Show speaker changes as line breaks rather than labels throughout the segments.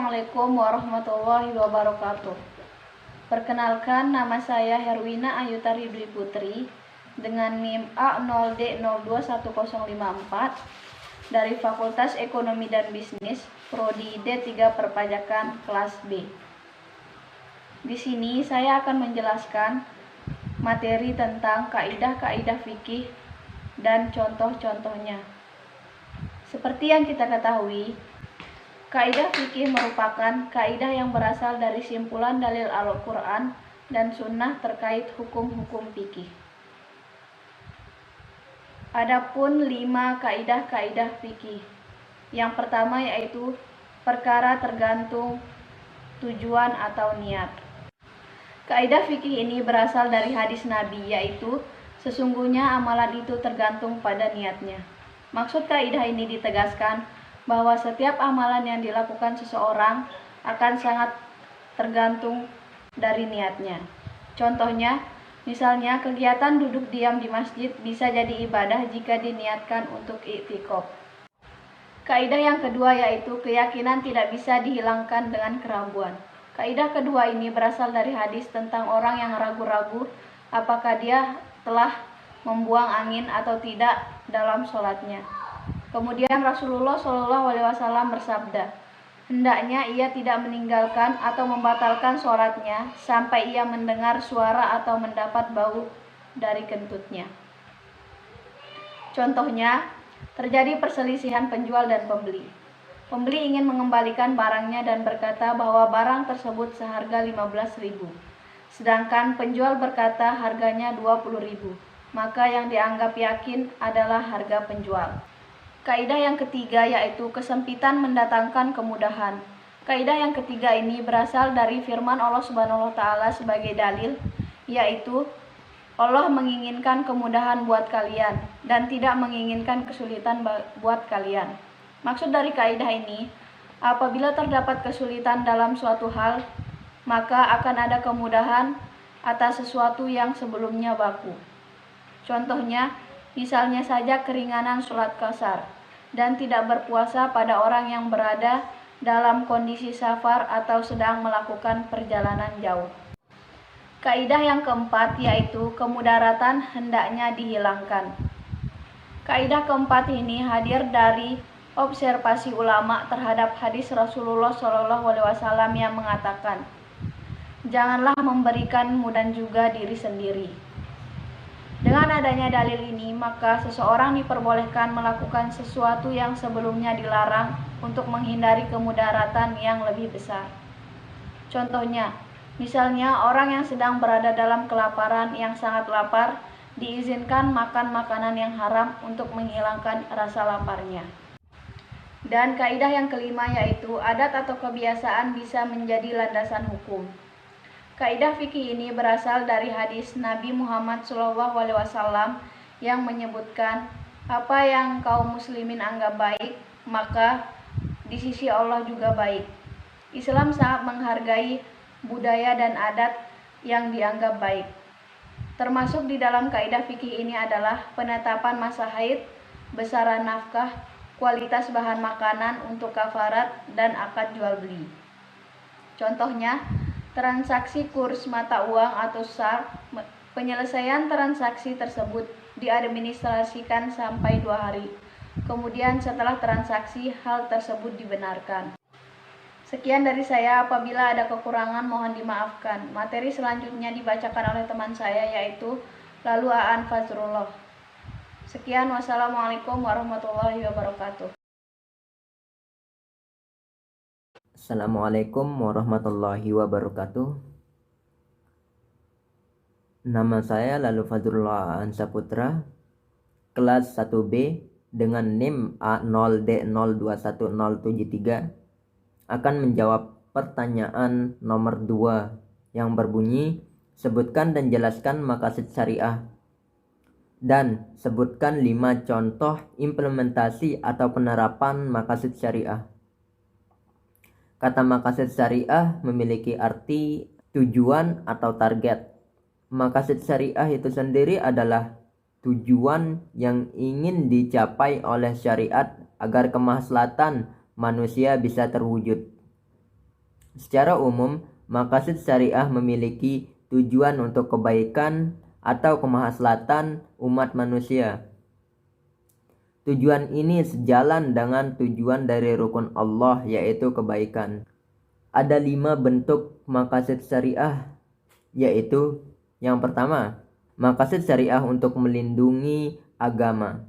Assalamualaikum warahmatullahi wabarakatuh. Perkenalkan, nama saya Herwina Ayutari Dwi Putri dengan NIM A0D021054 dari Fakultas Ekonomi dan Bisnis, Prodi D3 Perpajakan kelas B. Di sini saya akan menjelaskan materi tentang kaidah-kaidah fikih dan contoh-contohnya. Seperti yang kita ketahui, kaidah fikih merupakan kaidah yang berasal dari simpulan dalil Al-Quran dan Sunnah terkait hukum-hukum fikih. Adapun 5 kaidah-kaidah fikih. Yang pertama yaitu perkara tergantung tujuan atau niat. Kaidah fikih ini berasal dari hadis Nabi, yaitu sesungguhnya amalan itu tergantung pada niatnya. Maksud kaidah ini ditegaskan bahwa setiap amalan yang dilakukan seseorang akan sangat tergantung dari niatnya. Contohnya, misalnya kegiatan duduk diam di masjid bisa jadi ibadah jika diniatkan untuk i'tikaf. Kaidah yang kedua yaitu keyakinan tidak bisa dihilangkan dengan keraguan. Kaidah kedua ini berasal dari hadis tentang orang yang ragu-ragu apakah dia telah membuang angin atau tidak dalam sholatnya. Kemudian Rasulullah SAW bersabda, hendaknya ia tidak meninggalkan atau membatalkan sholatnya sampai ia mendengar suara atau mendapat bau dari kentutnya. Contohnya, terjadi perselisihan penjual dan pembeli. Pembeli ingin mengembalikan barangnya dan berkata bahwa barang tersebut seharga 15.000. Sedangkan penjual berkata harganya 20.000. Maka yang dianggap yakin adalah harga penjual. Kaidah yang ketiga yaitu kesempitan mendatangkan kemudahan. Kaidah yang ketiga ini berasal dari firman Allah Subhanahu wa taala sebagai dalil, yaitu Allah menginginkan kemudahan buat kalian dan tidak menginginkan kesulitan buat kalian. Maksud dari kaidah ini, apabila terdapat kesulitan dalam suatu hal, maka akan ada kemudahan atas sesuatu yang sebelumnya baku. Contohnya, misalnya saja keringanan sholat qasar dan tidak berpuasa pada orang yang berada dalam kondisi safar atau sedang melakukan perjalanan jauh. Kaidah yang keempat yaitu kemudaratan hendaknya dihilangkan. Kaidah keempat ini hadir dari observasi ulama terhadap hadis Rasulullah SAW yang mengatakan, janganlah memberikan dan juga diri sendiri. Dengan adanya dalil ini, maka seseorang diperbolehkan melakukan sesuatu yang sebelumnya dilarang untuk menghindari kemudaratan yang lebih besar. Contohnya, misalnya orang yang sedang berada dalam kelaparan yang sangat lapar, diizinkan makan makanan yang haram untuk menghilangkan rasa laparnya. Dan kaidah yang kelima yaitu adat atau kebiasaan bisa menjadi landasan hukum. Kaidah fikih ini berasal dari hadis Nabi Muhammad SAW yang menyebutkan apa yang kaum muslimin anggap baik, maka di sisi Allah juga baik. Islam sangat menghargai budaya dan adat yang dianggap baik. Termasuk di dalam kaidah fikih ini adalah penetapan masa haid, besaran nafkah, kualitas bahan makanan untuk kafarat, dan akad jual beli. Contohnya, transaksi kurs mata uang atau SAR, penyelesaian transaksi tersebut diadministrasikan sampai 2 hari. Kemudian setelah transaksi, hal tersebut dibenarkan. Sekian dari saya, apabila ada kekurangan mohon dimaafkan. Materi selanjutnya dibacakan oleh teman saya yaitu Lalu Aan Fazrullah. Sekian, wassalamualaikum warahmatullahi wabarakatuh.
Assalamualaikum warahmatullahi wabarakatuh. Nama saya Lalu Fazrullah Aan Saputra, kelas 1B dengan NIM A0D021073 akan menjawab pertanyaan nomor 2 yang berbunyi, sebutkan dan jelaskan maqasid syariah dan sebutkan 5 contoh implementasi atau penerapan maqasid syariah. Kata maqasid syariah memiliki arti tujuan atau target. Maqasid syariah itu sendiri adalah tujuan yang ingin dicapai oleh syariat agar kemaslahatan manusia bisa terwujud. Secara umum, maqasid syariah memiliki tujuan untuk kebaikan atau kemaslahatan umat manusia. Tujuan ini sejalan dengan tujuan dari rukun Allah, yaitu kebaikan. Ada 5 bentuk maqasid syariah, yaitu yang pertama, maqasid syariah untuk melindungi agama.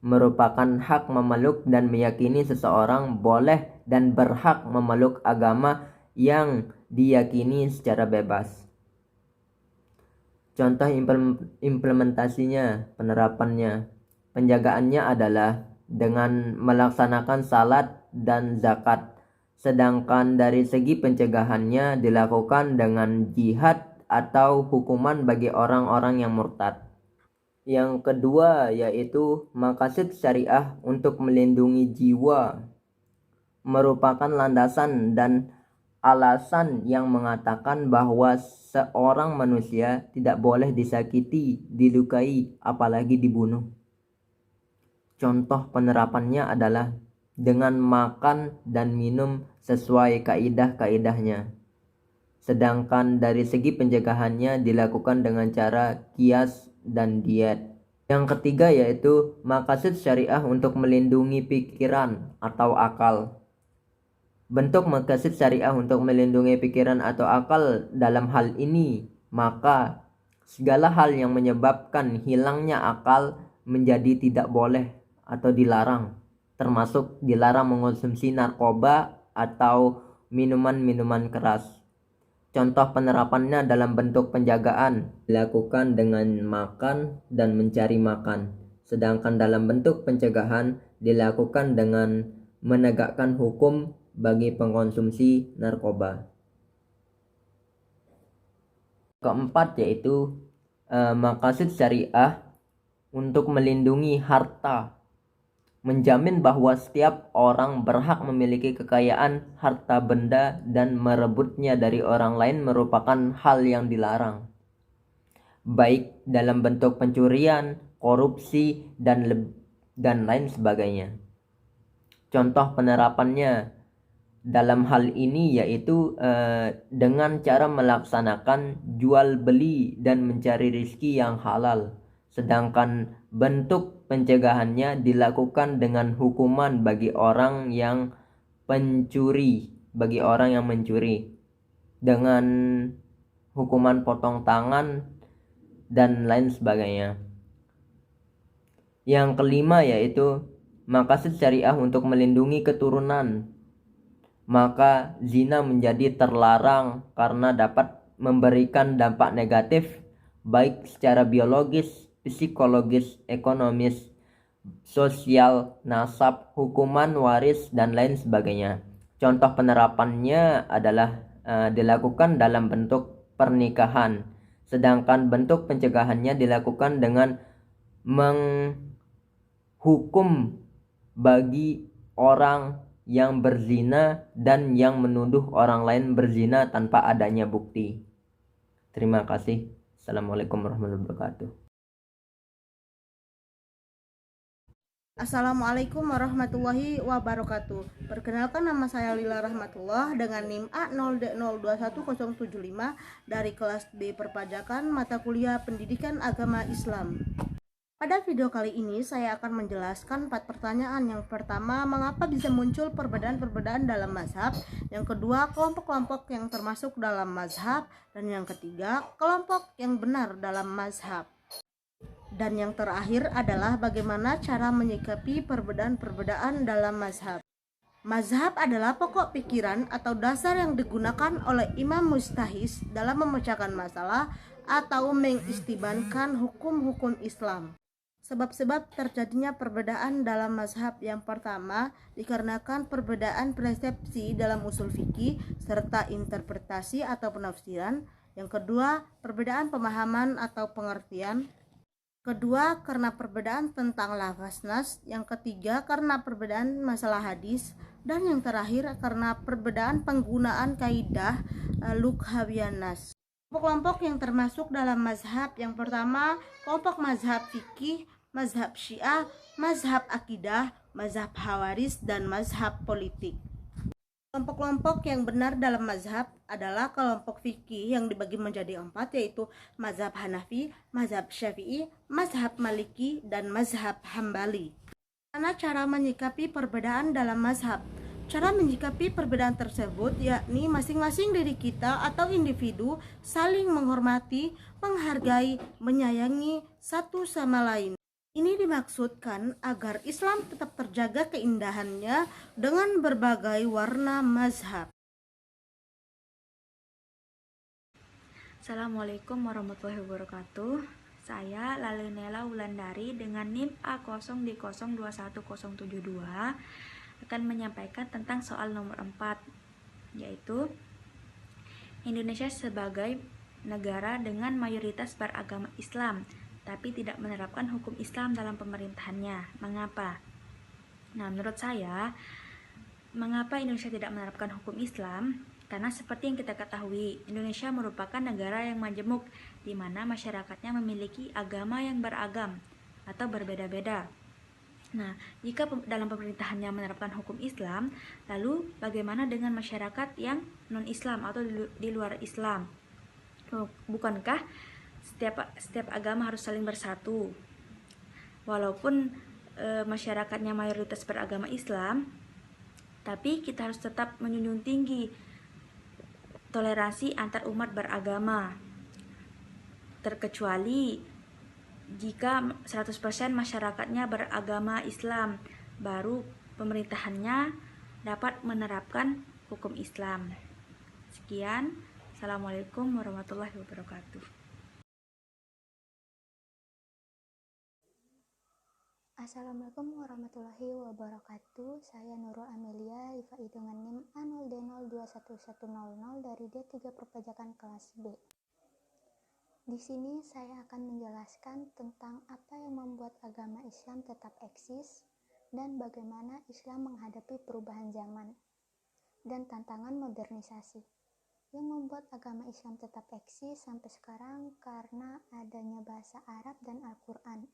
Merupakan hak memeluk dan meyakini seseorang boleh dan berhak memeluk agama yang diyakini secara bebas. Contoh implementasinya, penerapannya, penjagaannya adalah dengan melaksanakan salat dan zakat. Sedangkan dari segi pencegahannya dilakukan dengan jihad atau hukuman bagi orang-orang yang murtad. Yang kedua yaitu maqasid syariah untuk melindungi jiwa. Merupakan landasan dan alasan yang mengatakan bahwa seorang manusia tidak boleh disakiti, dilukai, apalagi dibunuh. Contoh penerapannya adalah dengan makan dan minum sesuai kaidah-kaidahnya. Sedangkan dari segi pencegahannya dilakukan dengan cara qiyas dan diet. Yang ketiga yaitu maqasid syariah untuk melindungi pikiran atau akal. Bentuk maqasid syariah untuk melindungi pikiran atau akal dalam hal ini, maka segala hal yang menyebabkan hilangnya akal menjadi tidak boleh atau dilarang, termasuk dilarang mengonsumsi narkoba atau minuman-minuman keras. Contoh penerapannya dalam bentuk penjagaan dilakukan dengan makan dan mencari makan. Sedangkan dalam bentuk pencegahan dilakukan dengan menegakkan hukum bagi pengkonsumsi narkoba. Keempat yaitu maqasid syariah untuk melindungi harta. Menjamin bahwa setiap orang berhak memiliki kekayaan harta benda dan merebutnya dari orang lain merupakan hal yang dilarang. Baik dalam bentuk pencurian, korupsi, dan lain sebagainya. Contoh penerapannya dalam hal ini yaitu dengan cara melaksanakan jual beli dan mencari rezeki yang halal. Sedangkan bentuk pencegahannya dilakukan dengan hukuman bagi orang yang pencuri, dengan hukuman potong tangan dan lain sebagainya. Yang kelima yaitu maqasid syariah untuk melindungi keturunan. Maka zina menjadi terlarang karena dapat memberikan dampak negatif baik secara biologis, psikologis, ekonomis, sosial, nasab, hukuman, waris, dan lain sebagainya. Contoh penerapannya adalah dilakukan dalam bentuk pernikahan, sedangkan bentuk pencegahannya dilakukan dengan menghukum bagi orang yang berzina dan yang menuduh orang lain berzina tanpa adanya bukti. Terima kasih. Assalamualaikum warahmatullahi wabarakatuh.
Assalamualaikum warahmatullahi wabarakatuh. Perkenalkan, nama saya Lila Rahmatullah dengan NIM A0D021075 dari kelas B Perpajakan mata kuliah Pendidikan Agama Islam. Pada video kali ini saya akan menjelaskan 4 pertanyaan. Yang pertama, mengapa bisa muncul perbedaan-perbedaan dalam mazhab? Yang kedua, kelompok-kelompok yang termasuk dalam mazhab. Dan yang ketiga, kelompok yang benar dalam mazhab. Dan yang terakhir adalah bagaimana cara menyikapi perbedaan-perbedaan dalam mazhab. Mazhab adalah pokok pikiran atau dasar yang digunakan oleh imam mujtahid dalam memecahkan masalah atau mengistibankan hukum-hukum Islam. Sebab-sebab terjadinya perbedaan dalam mazhab: yang pertama, dikarenakan perbedaan persepsi dalam usul fikih serta interpretasi atau penafsiran. Yang kedua, perbedaan pemahaman atau pengertian. Kedua, karena perbedaan tentang lafaz nas. Yang ketiga, karena perbedaan masalah hadis. Dan yang terakhir, karena perbedaan penggunaan kaidah lughawiyyan nas. Kelompok yang termasuk dalam mazhab: yang pertama, kelompok mazhab fikih, mazhab syiah, mazhab akidah, mazhab hawaris, dan mazhab politik. Kelompok-kelompok yang benar dalam mazhab adalah kelompok fikih yang dibagi menjadi 4, yaitu mazhab Hanafi, mazhab Syafi'i, mazhab Maliki, dan mazhab Hambali. Karena cara menyikapi perbedaan dalam mazhab. Cara menyikapi perbedaan tersebut yakni masing-masing diri kita atau individu saling menghormati, menghargai, menyayangi satu sama lain. Ini dimaksudkan agar Islam tetap terjaga keindahannya dengan berbagai warna mazhab.
Assalamualaikum warahmatullahi wabarakatuh. Saya Lalenela Wulandari dengan NIM A0D0210072 akan menyampaikan tentang soal nomor 4, yaitu Indonesia sebagai negara dengan mayoritas beragama Islam tapi tidak menerapkan hukum Islam dalam pemerintahannya. Mengapa? Nah, menurut saya, mengapa Indonesia tidak menerapkan hukum Islam? Karena seperti yang kita ketahui, Indonesia merupakan negara yang majemuk, di mana masyarakatnya memiliki agama yang beragam atau berbeda-beda. Nah, jika dalam pemerintahannya menerapkan hukum Islam, lalu bagaimana dengan masyarakat yang non-Islam atau di luar Islam? Bukankah setiap agama harus saling bersatu? Walaupun masyarakatnya mayoritas beragama Islam, tapi kita harus tetap menjunjung tinggi toleransi antar umat beragama, terkecuali jika 100% masyarakatnya beragama Islam, baru pemerintahannya dapat menerapkan hukum Islam. Sekian, Assalamualaikum warahmatullahi wabarakatuh.
Assalamualaikum warahmatullahi wabarakatuh. Saya Nurul Amelia, IFAI dengan NIM A0D0211100 dari D3 Perpajakan kelas B. Di sini saya akan menjelaskan tentang apa yang membuat agama Islam tetap eksis dan bagaimana Islam menghadapi perubahan zaman dan tantangan modernisasi. Yang membuat agama Islam tetap eksis sampai sekarang karena adanya bahasa Arab dan Al-Quran.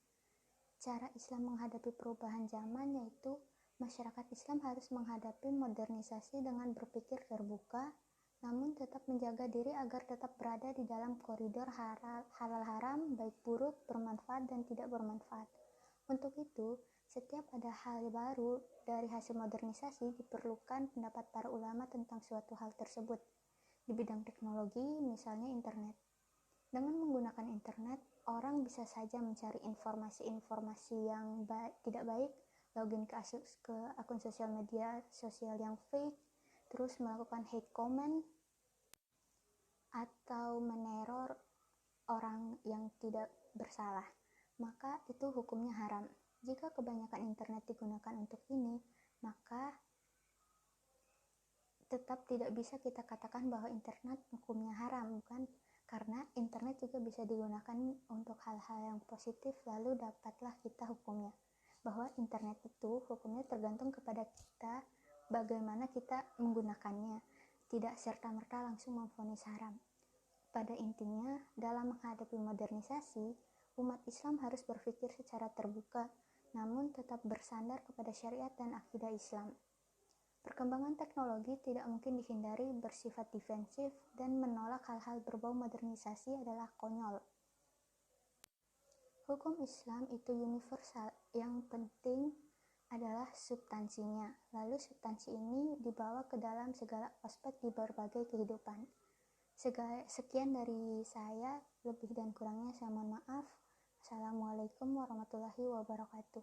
Cara Islam menghadapi perubahan zaman yaitu masyarakat Islam harus menghadapi modernisasi dengan berpikir terbuka, namun tetap menjaga diri agar tetap berada di dalam koridor halal haram, baik buruk, bermanfaat dan tidak bermanfaat. Untuk itu, setiap ada hal baru dari hasil modernisasi diperlukan pendapat para ulama tentang suatu hal tersebut. Di bidang teknologi, misalnya internet. Dengan menggunakan internet, orang bisa saja mencari informasi-informasi yang tidak baik, login ke akun sosial media sosial yang fake, terus melakukan hate comment, atau meneror orang yang tidak bersalah. Maka itu hukumnya haram. Jika kebanyakan internet digunakan untuk ini, maka tetap tidak bisa kita katakan bahwa internet hukumnya haram, bukan? Karena internet juga bisa digunakan untuk hal-hal yang positif, lalu dapatlah kita hukumnya. Bahwa internet itu hukumnya tergantung kepada kita, bagaimana kita menggunakannya, tidak serta-merta langsung memvonis haram. Pada intinya, dalam menghadapi modernisasi, umat Islam harus berpikir secara terbuka, namun tetap bersandar kepada syariat dan akidah Islam. Perkembangan teknologi tidak mungkin dihindari, bersifat defensif dan menolak hal-hal berbau modernisasi adalah konyol. Hukum Islam itu universal, yang penting adalah substansinya. Lalu substansi ini dibawa ke dalam segala aspek di berbagai kehidupan. Sekian dari saya, lebih dan kurangnya saya mohon maaf. Assalamualaikum warahmatullahi wabarakatuh.